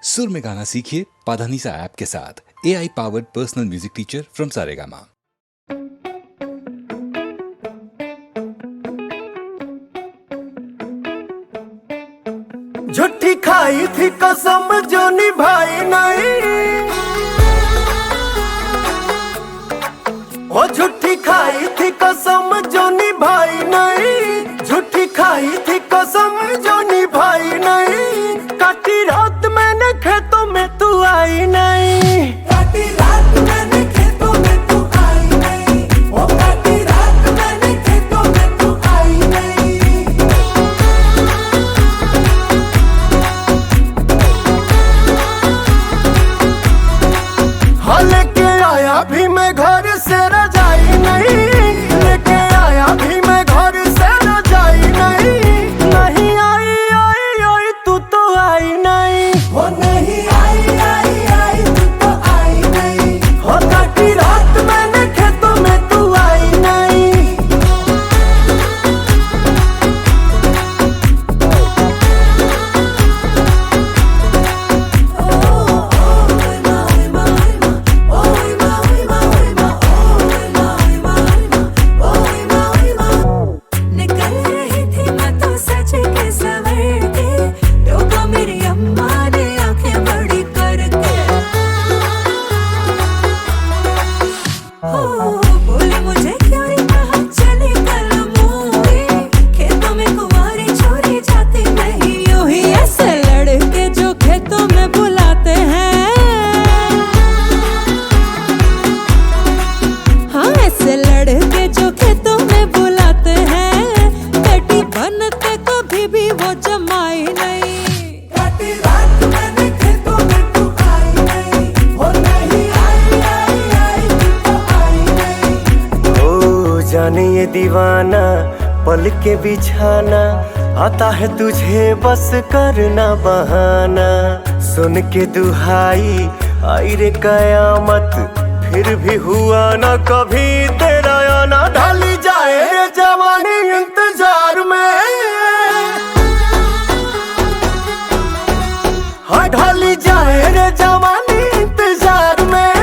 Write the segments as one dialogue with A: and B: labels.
A: सुर में गाना सीखिए पाधानीसा ऐप के साथ। AI powered personal music teacher from Saregama.
B: झूठी खाई थी कसम जो निभाई नहीं, ओ झूठी खाई थी कसम जो निभाई नहीं, झूठी खाई थी कसम जो निभाई नहीं। काटी रात मैंने खेतों में तू आई नहीं, काटी रात मैंने खेतों में तू आई नहीं, ओ काटी रात मैंने खेतों में तू आई नहीं। हाँ लेके आया भी मैं घर से रजाई नहीं, लेके आया भी मैं घर से रजाई नहीं। नहीं आई आई आई तू तो आई नहीं, वो नहीं आई आई आई तू तो आई नहीं, हो काटी रात मैंने खेतों में तू आई नहीं।
C: निकल रही थी मैं तो सच के सवर के, टोका मेरी अम्मा ने आंखें बड़ी करके। हो बोले मुझे क्यों रे कहा चली कल मूवी, खेतों में कुंवारी छोरी जाती नहीं यूं ही। ऐसे लड़के जो खेतों में बुलाते हैं, हाँ ऐसे लड़के जो खेतों में बुलाते हैं, कटी बनते कभी भी वो जमाई नहीं।
B: काटी रात मैंने खेतों में तू आई नहीं, हो नहीं आई आई आई तू तो आई नहीं। ओ जाने ये दीवाना पल के बिछाना, आता है तुझे बस करना बहाना। सुन के दुहाई आई रे कयामत, फिर भी हुआ ना कभी तेरा आना। ढाली जाए रे जवानी इंतजार में, हाँ ढाली जाए रे जवानी इंतजार में।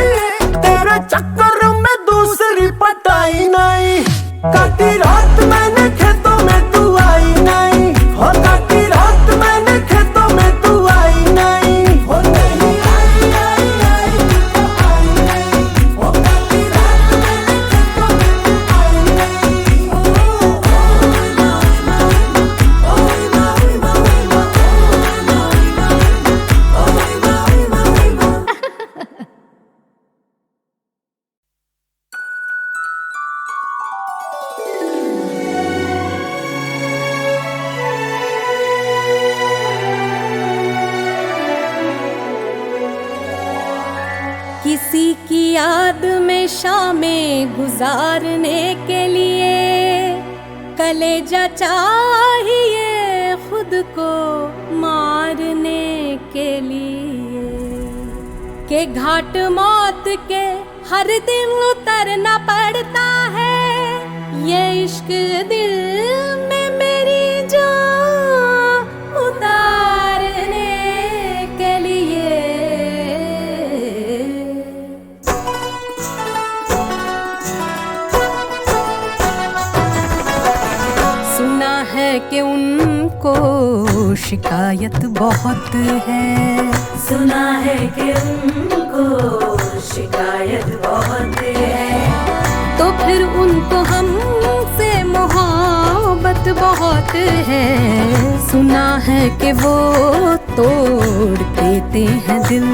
B: तेरे चक्कर में दूसरी पटाई नहीं, काटी रात मैंने खेतों में तू आई नहीं, हो काटी रात मैंने खेतों में तू आई नहीं। हो नहीं आई आई आई तू तो आई नहीं, हो काटी रात मैंने खेतों में तू आई नहीं।
C: किसी की याद में शामें गुजारने के लिए कलेजा चाहिए खुद को मारने के लिए, के घाट मौत के हर दिन उतरना पड़ता है। ये इश्क दिल में मेरी जान उतारने के लिए। सुना है कि उनको शिकायत बहुत है, सुना है कि उनको शिकायत बहुत है, तो फिर उनको हमसे मोहब्बत बहुत है। सुना है कि वो तोड़ देते हैं दिल,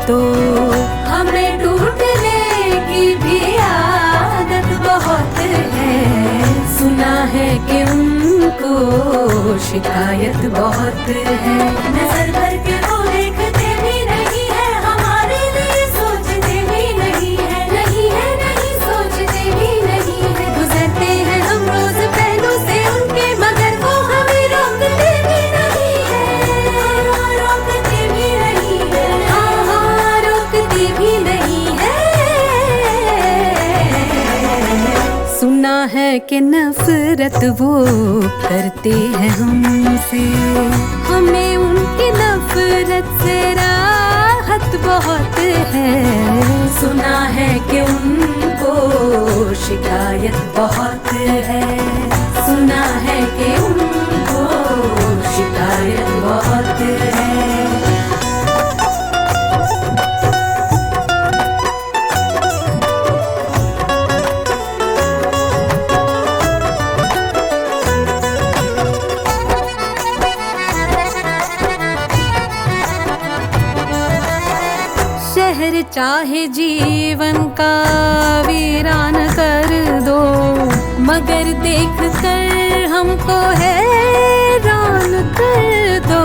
C: तो हमें टूटने की भी आदत बहुत है। सुना है कि उनको शिकायत बहुत है, नजर भर के वो देखते भी नहीं है, हमारे लिए सोचते भी नहीं है, नहीं है नहीं सोचते भी नहीं है। गुजरते हैं हम रोज पहलू से उनके, मगर वो हमें रोकते भी नहीं है, रोकते भी नहीं है, हाँ रोकते भी नहीं है। सुना है कि नफरत वो करते हैं हमसे, हमें उनकी नफरत से बहुत है। सुना है कि उनको शिकायत बहुत है। सुना है कि उनको शिकायत बहुत है। शहर चाहे जीवन का वीरान कर दो, मगर देख कर हमको हैरान कर दो।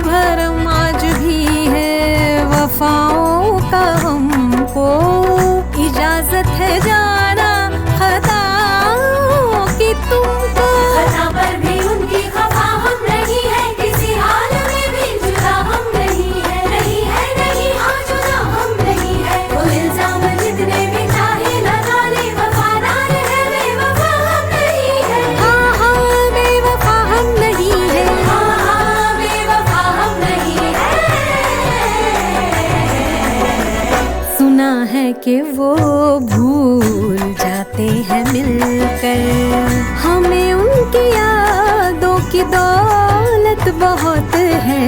C: भरम आज भी है वफाओं का हमको, इजाजत है जाना खताओं की तुमको। खता पर भी उनकी खफा हम नहीं है, किसी हाल में भी जुदा हम नहीं है। नहीं है नहीं हाँ जुदा हम नहीं है। वो इल्जाम जितने भी चाहे लगा ले, वफादार है बेवफा हम नहीं है। हाँ हाँ बेवफा हम नहीं है। हाँ हाँ बेवफा हम नहीं है। सुना है कि वो भूल जाते हैं मिलकर, हमें उनकी यादों की दौलत बहुत है।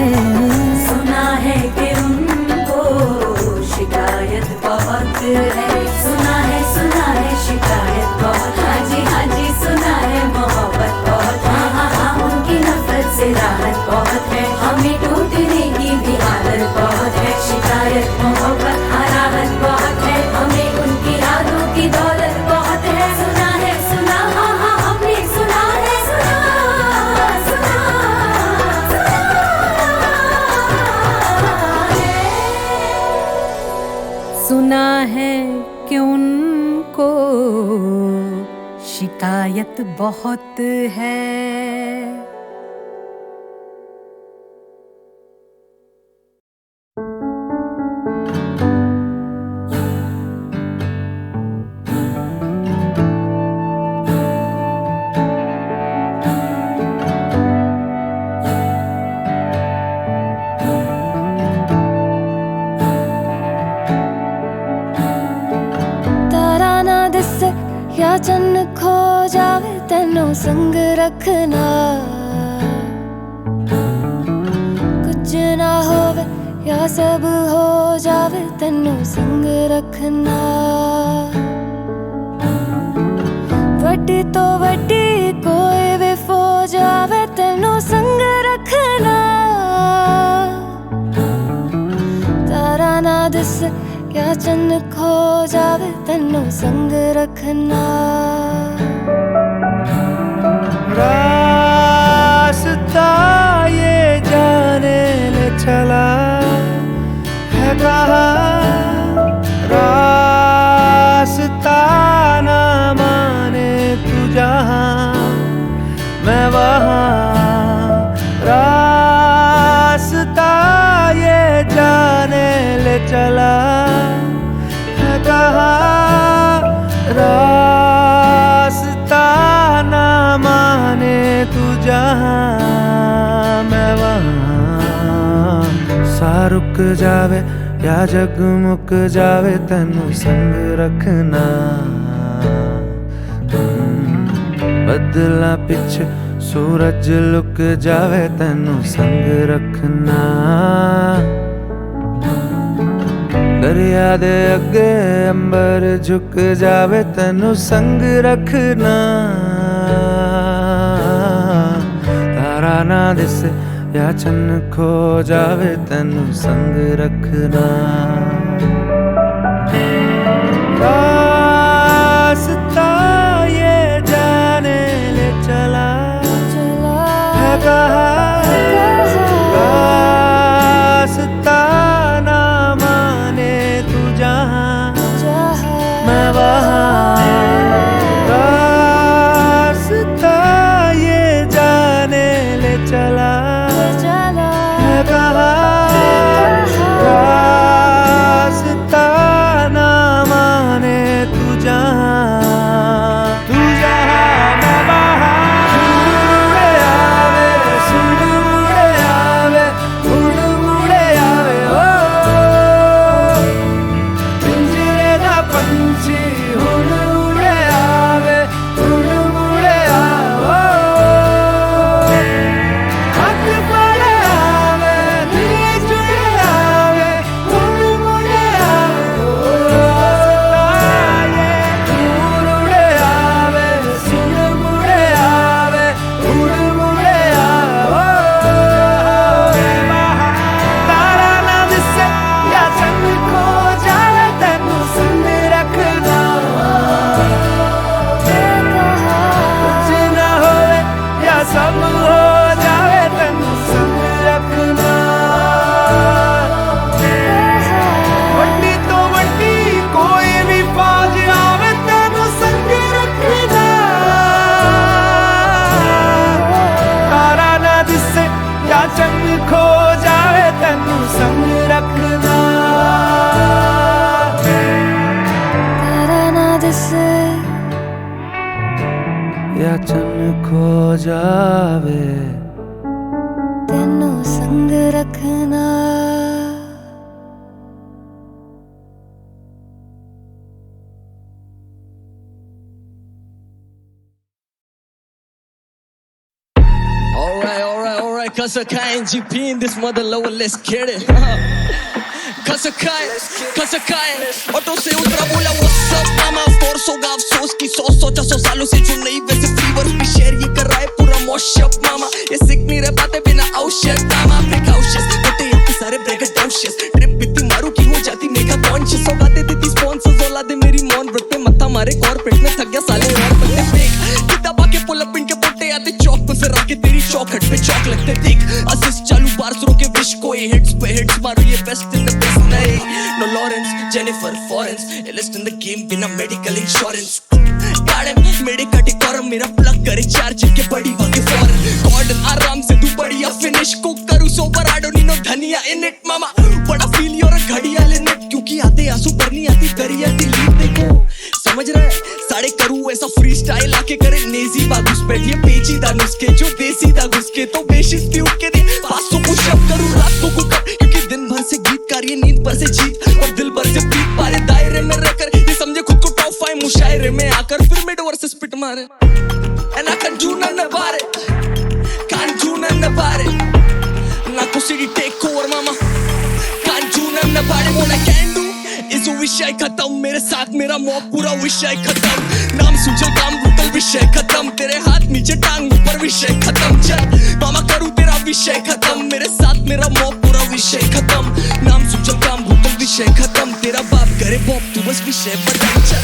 C: सुना है कि उनको शिकायत बहुत है। सुना है शिकायत बहुत। हाँ जी सुना है मोहब्बत बहुत। हाँ हाँ उनकी नफरत से राहत बहुत है। हमें टूटने की भी आदत बहुत है। शिकायत मोहब्बत हाँ राहत बहुत है। हमें उनकी यादों की दौलत बहुत है। सुना हाँ हाँ हमने सुना है। सुना है कि उनको शिकायत बहुत है।
D: या चन्न खो जावे तेनों संग रखना, कुछ ना होवे या सब हो जावे तेनों संग रखना। वड्डी तो वड्डी कोई भी फो जावे तेनों संग रखना। तारा ना दिस या चन्न खो जावे तेनों संग रखना।
B: रास्ता ये जाने ले चला है कहाँ, रास्ता ना माने तू जहाँ मैं वहाँ। रास्ता ये जाने ले चला है कहाँ, रास्ता ना माने तू जहाँ मैं वहाँ। सा रुक जावे या जगमुक जावे तेनू संग रखना। बदला पिछे सूरज लुक जावे तेनू संग रखना। दरिया दे अगे अंबर झुक जावे तेनू संग रखना। तारा ना दिसे या चन्न खो जावे तेनू संग रखना। रास्ता ये जाने ले चला है कहाँ, रास्ता ना माने तू जहाँ मैं वहाँ। रास्ता ये जाने ले चला है कहाँ, जावे
D: तेनों संग रखना।
E: Alright, Kasakai and GP in this mother lower, let's get it. Kasakai, auto से उतरा बोला what's up मामा, फोर्स होगा अफसोस की 100 सालों से जो नहीं वैसे फीवर भी शेयर ये कर रहा है पूरा मॉशअप मामा, ये सिक नहीं रह पाते बिना औषध मामा, प्रिकॉशंस होते हैं कि सारे ब्रेकट डाउशियस, ट्रिप इतनी मारू की हो जाती मेगा कॉन्शियस, औकाते देती स्पॉन्सर्स औलादे मेरी मॉन व्रत पे मत्था मारे कॉर्पोरेट में थक गया साले और बंदे फेक किताबा के पुल अप इनके पोटे आते चौक पे फिर आके तेरी चौखट पे चौक लगते देख असिस्ट चालू बार्स रोके विश को ये हिट्स पे हिट्स मारो ये बेस्ट इन द बेस्ट नहीं नो लॉरेंस जेनिफर फॉरेंस एलिस्ट इन द गेम बिना मेडिकल इंश्योरेंस गाड़े मेरे कटे कॉरम मेरा प्लग करे चार्ज के बड़ी भागे फॉरन गॉर्डन आराम से तू बढ़िया फिनिश को करूँ sober I don't need no dhaniya in it मामा बड़ा फील योर घड़ियाल इन इट क्योंकि आते आंसू भरनी आती करिया दिलीप देखो समझ रहे साढ़े करूँ ऐसा फ्री स्टाइल आके करे नेजी बागुस बैठिए पेचीदा नुस्खे जो देसी दा घुसके तो बेशिस भी उठ के दे 500 पुशअप करूँ रात को कुकअप क्योंकि दिन भर से गीतकार ये नींद पर से जीत और दिल भर से प्रीत पारे दायरे में रहकर ये समझे खुद को टॉप 5 मुशायरे में आकर फिर मिड ओवर से स्पिट मारे and I can't do nothing about it ना कुछ टेक ओवर मामा can't do nothing about it what I can do इस विषय खत्म मेरे साथ मेरा मॉब पूरा विषय खत्म नाम सुजल काम भूतल विषय खत्म तेरे हाथ नीचे टांग ऊपर विषय खत्म चल मामा करूँ तेरा विषय खत्म मेरे साथ मेरा मॉब पूरा विषय खत्म नाम सुजल काम भूतल विषय खत्म तेरा बाप करे बॉब तू बस विषय बदल चल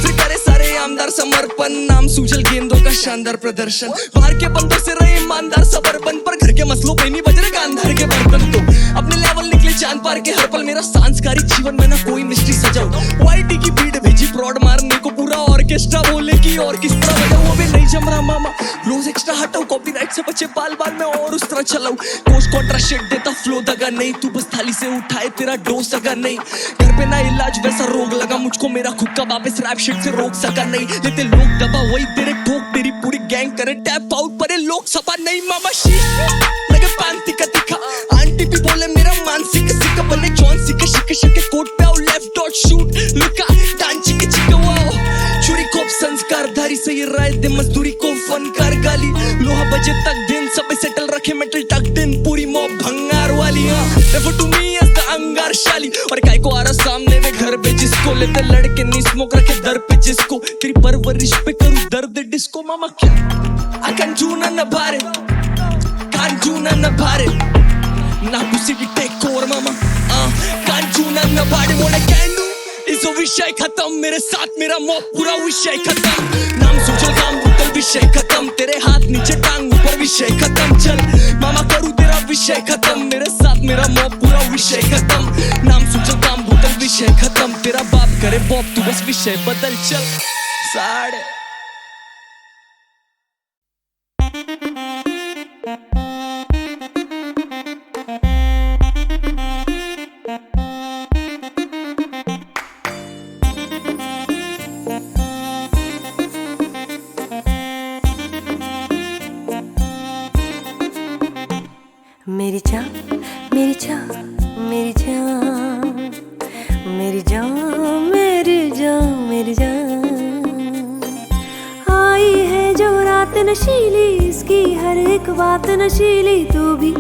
E: फिर करे सारे आमदार समर्पण नाम सुजल गेंदों का शानदार प्रदर्शन बाहर के बंदों से रहे ईमानदार सबरबन पर घर के मसलों पे नहीं बज रहे गांधार के बर्तन तो अपने लेवल निकले चांद पार के हर पल मेरा सांस्कारिक जीवन में ना कोई मिस्ट्री सजाओ वाईटी की भीड़ भेजी प्रॉड मारने को पूरा ऑर्केस्ट्रा बोले की और किस तरह बजाओ वो भी नहीं जम रहा मामा रोज एक्स्ट्रा हटाओ कॉपीराइट से बचे बाल में और उस तरह चलाऊं कोच कॉन्ट्रा शेड देता फ्लो दगा नहीं तू बस थाली से उठाए तेरा डोज दगा नहीं घर पे ना इलाज वैसा रोग लगा मुझको मेरा खुद का वापस रैप शिट से रोक सका नहीं लेते लोग दबा वही तेरे ठोक तेरी पूरी गैंग करे टैप आउट परे लोग सपा नहीं मामा शीश लगे पांती का दिखा आंटी भी बोले मेरा मानसिक सिक बने जॉन सिक शिक कोट पे आओ लेफ्ट डॉट शूट लुका डांची के चिका वाओ चोरी कोप संस्कारधारी से ये राय दे मजदूरी को फनकार गाली लोहा बजे तक दिन सब सेटल रखे मेटल टक दिन पूरी मॉब भंगार वाली हाँ refer to me as the अंगार शाली और काय को आ रहा सामने में घर पे जिसको लेते लड़के नी स्मोक रखे दर पे जिसको तेरी परवरिश पे करूँ दर्द डिस्को मामा क्या I can't do nothing about it ना किसी की टेक ओवर मामा can't do nothing about it what I can do इस विषय खत्म मेरे साथ मेरा मॉब पूरा विषय खत्म नाम सोचल काम भूतल विषय खत्म तेरे हाथ नीचे टांग ऊपर विषय खत्म चल मामा करूँ तेरा विषय खत्म मेरे साथ मेरा मॉब पूरा विषय खत्म नाम सोचल काम भूतल विषय खत्म तेरा बाप करे बॉब तू बस विषय बदल चल साढ़े
C: मेरी जान मेरी जान मेरी जान मेरी जान मेरी जान मेरी जान आई है जो रात नशीली इसकी हर एक बात नशीली तू भी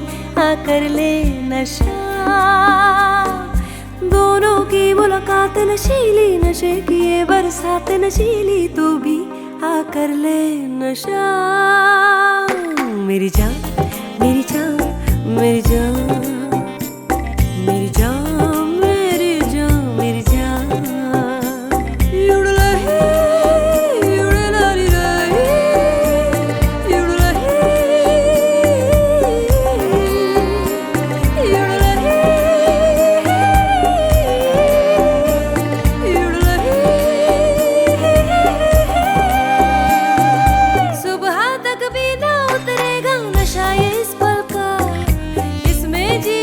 C: आकर ले नशा दोनों की मुलाकात नशीली नशे की ये बरसात नशीली तू भी आकर ले नशा मेरी जान मेरी जान मेरी जान मेरी जान मेरी जान मेरी जान युड़लही युड़लरी रही युड़लही युड़लही युड़लही सुबह तक भी ना उतरेगा नशा ये इस पल का इसमें जी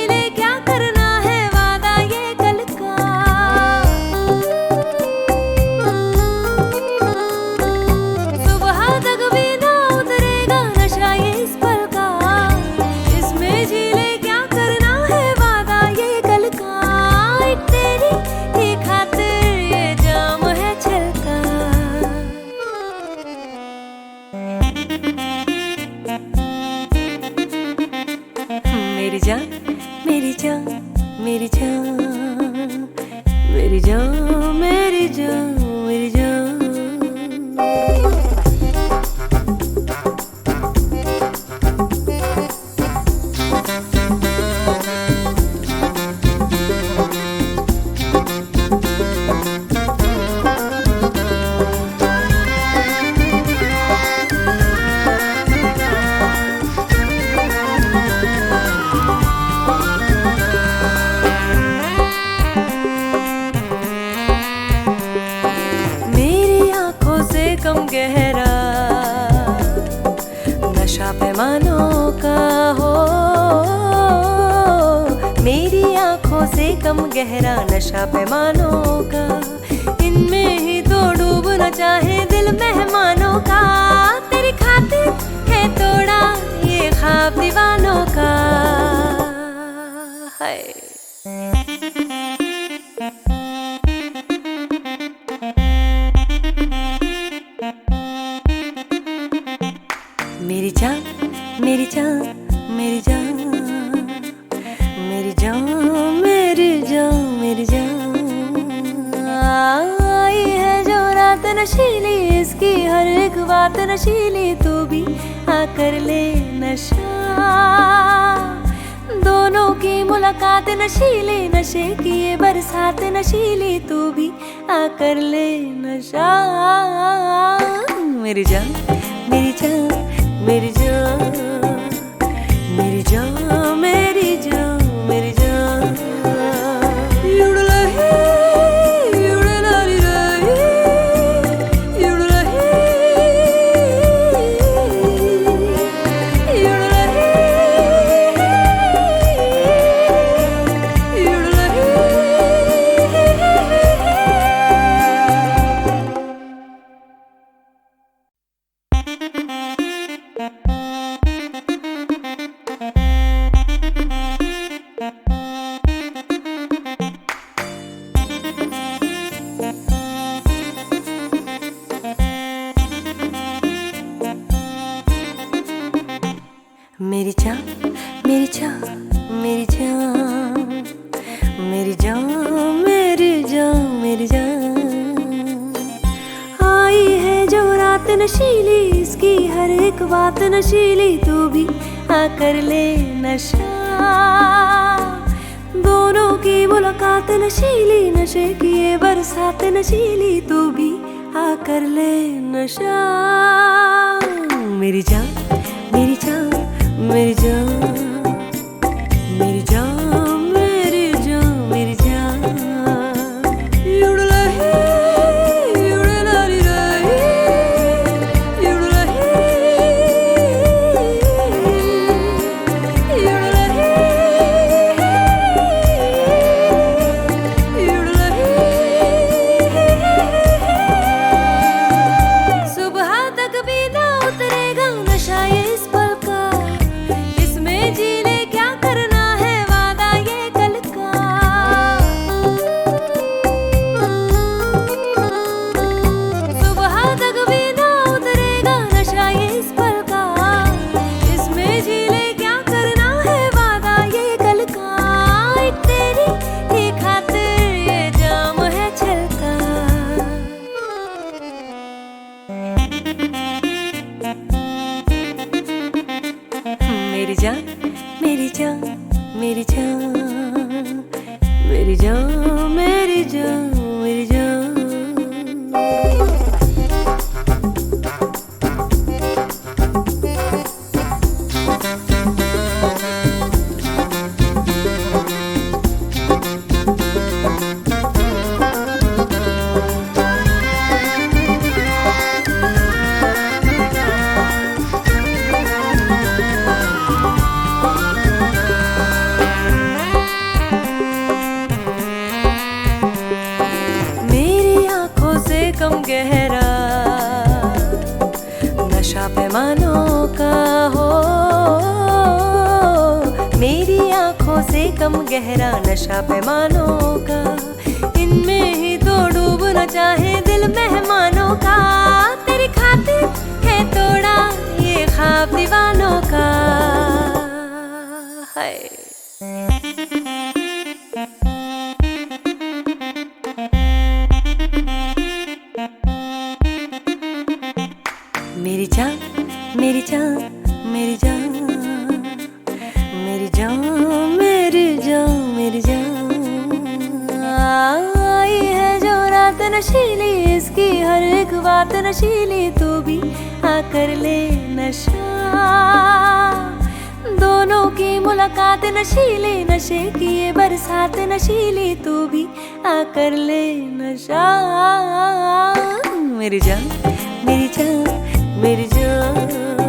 C: जान, मेरी जान, मेरी जान, मेरी जान। कम गहरा नशा पैमानों का हो, मेरी आंखों से कम गहरा नशा पैमानों का, इनमें ही तो डूबना चाहे दिल मेहमानों का। तेरी खातिर है तोड़ा ये ख्वाब दीवानों का है। मेरी जान, मेरी जान, मेरी जान, मेरी जान, मेरी जान, मेरी जान। आई है जो रात नशीली, इसकी हर एक बात नशीली, तू भी आकर ले नशा। दोनों की मुलाकात नशीली, नशे की ये बरसात नशीली, तू भी आकर ले नशा। मेरी जान, मेरी जान, मेरी जान, मेरी जान, मेरी जान, मेरी जान। युड़लही, युड़लाली रही, युड़लही, युड़लही, युड़लही। मेरी जान, मेरी जान, मेरी जान, मेरी जान, मेरी जान, मेरी जान। आई है जो रात नशीली, इसकी हर एक बात नशीली, तू भी आकर ले नशा। दोनों की मुलाकात नशीली, नशे की ये बरसात नशीली, तू भी आकर ले नशा। मेरी जान, मेरी जान, मेरी जान, मेरी जान, मेरी जान, मेरी जान। युड़लही, युड़लाली रही, युड़लही, युड़लही, युड़लही। सुबह तक भी ना उतरेगा नशा ये इस पल का, जी ले क्या करना है वादा ये कल का। सुबह तक भी ना उतरेगा नशा ये इस पल का, इसमें जी ले क्या करना है वादा ये कल का। तेरी ही खातिर ये जाम है छलका। मेरी जान, मेरी जान, मेरी जान, मेरी जान, मेरी जान, मेरी जान। कम गहरा नशा पैमानों का हो, मेरी आंखों से कम गहरा नशा पैमानों का, इनमें ही तो डूबना चाहे दिल मेहमानों का। तेरी खातिर है तोड़ा ये ख्वाब दीवानों का है।
D: नशीली, इसकी हर एक बात नशीली, तू भी आकर ले नशा। दोनों की मुलाकात नशीली, नशे की ये बरसात नशीली, तू भी आकर ले नशा। मेरी जान, मेरी जान, मेरी जान।